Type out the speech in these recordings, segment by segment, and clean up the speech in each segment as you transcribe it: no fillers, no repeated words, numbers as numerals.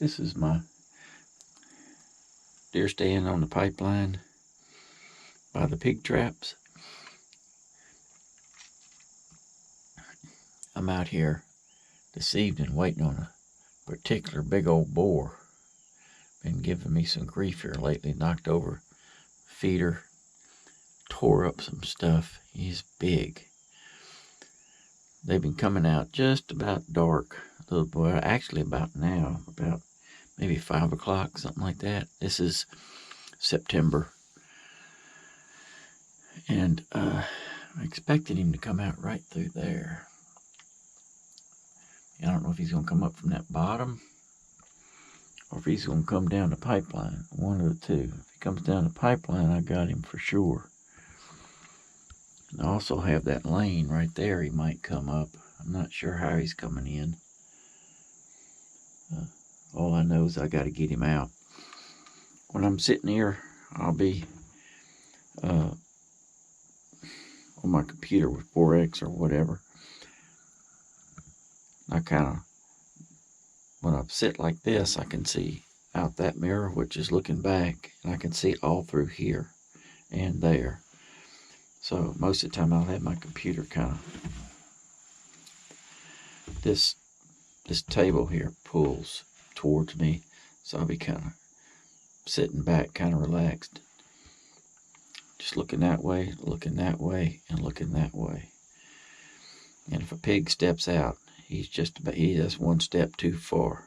This is my deer stand on the pipeline by the pig traps. I'm out here this evening waiting on a particular big old boar. Been giving me some grief here lately. Knocked over feeder, tore up some stuff. He's big. They've been coming out just about dark. A little boy, actually about now, about maybe 5 o'clock, something like that. This is September. And I expected him to come out right through there. I don't know if he's going to come up from that bottom or if he's going to come down the pipeline. One of the two. If he comes down the pipeline, I got him for sure. And I also have that lane right there. He might come up. I'm not sure how he's coming in. All I know is I got to get him out. When I'm sitting here, I'll be on my computer with 4X or whatever. I kind of, when I sit like this, I can see out that mirror, which is looking back, and I can see all through here and there. So most of the time I'll have my computer kind of, this table here pulls towards me, so I'll be kind of sitting back, kind of relaxed, just looking that way, and looking that way. And if a pig steps out, he's just one step too far.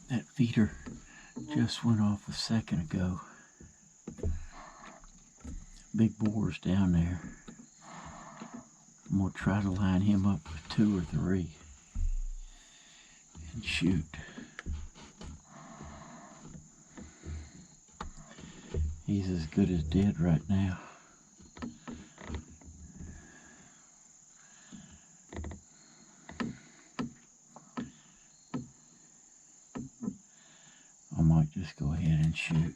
That feeder just went off a second ago. Big boar's down there. I'm going to try to line him up with 2 or 3 and shoot. He's as good as dead right now. I might just go ahead and shoot.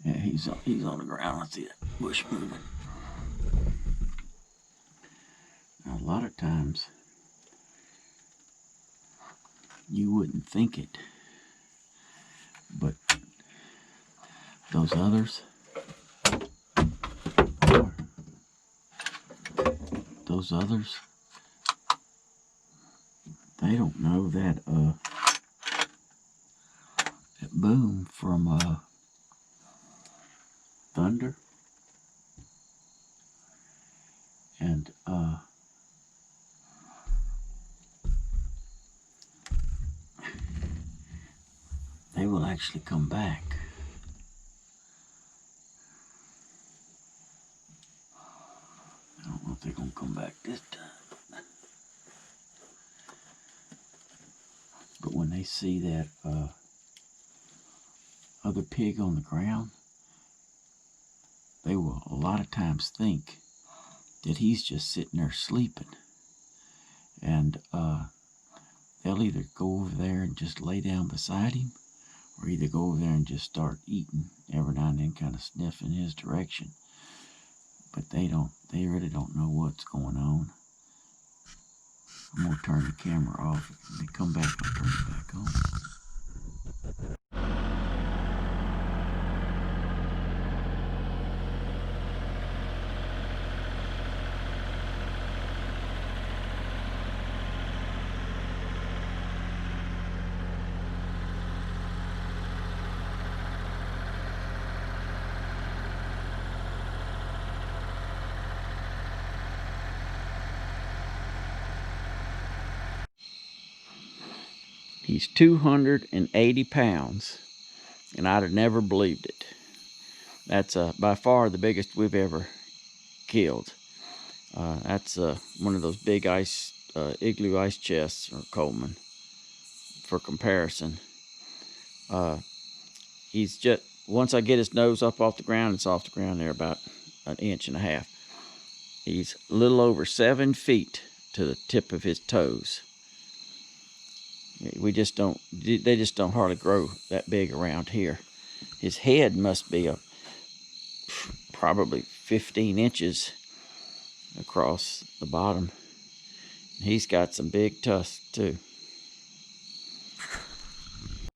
Yeah, he's on the ground. I see that bush moving. Now, a lot of times you wouldn't think it, but those others, they don't know that that boom from thunder, and they will actually come back. I don't know if they're gonna come back this time, but when they see that other pig on the ground, they will a lot of times think that he's just sitting there sleeping, and they'll either go over there and just lay down beside him, or either go over there and just start eating every now and then, kind of sniff in his direction. But they really don't know what's going on. I'm gonna turn the camera off. When they come back, I'll turn it back on. He's 280 pounds, and I'd have never believed it. That's by far the biggest we've ever killed. That's one of those big igloo ice chests, or Coleman, for comparison. He's just, once I get his nose up off the ground, it's off the ground there about 1.5 inches. He's a little over 7 feet to the tip of his toes. They just don't hardly grow that big around here. His head must be probably 15 inches across the bottom. He's got some big tusks too.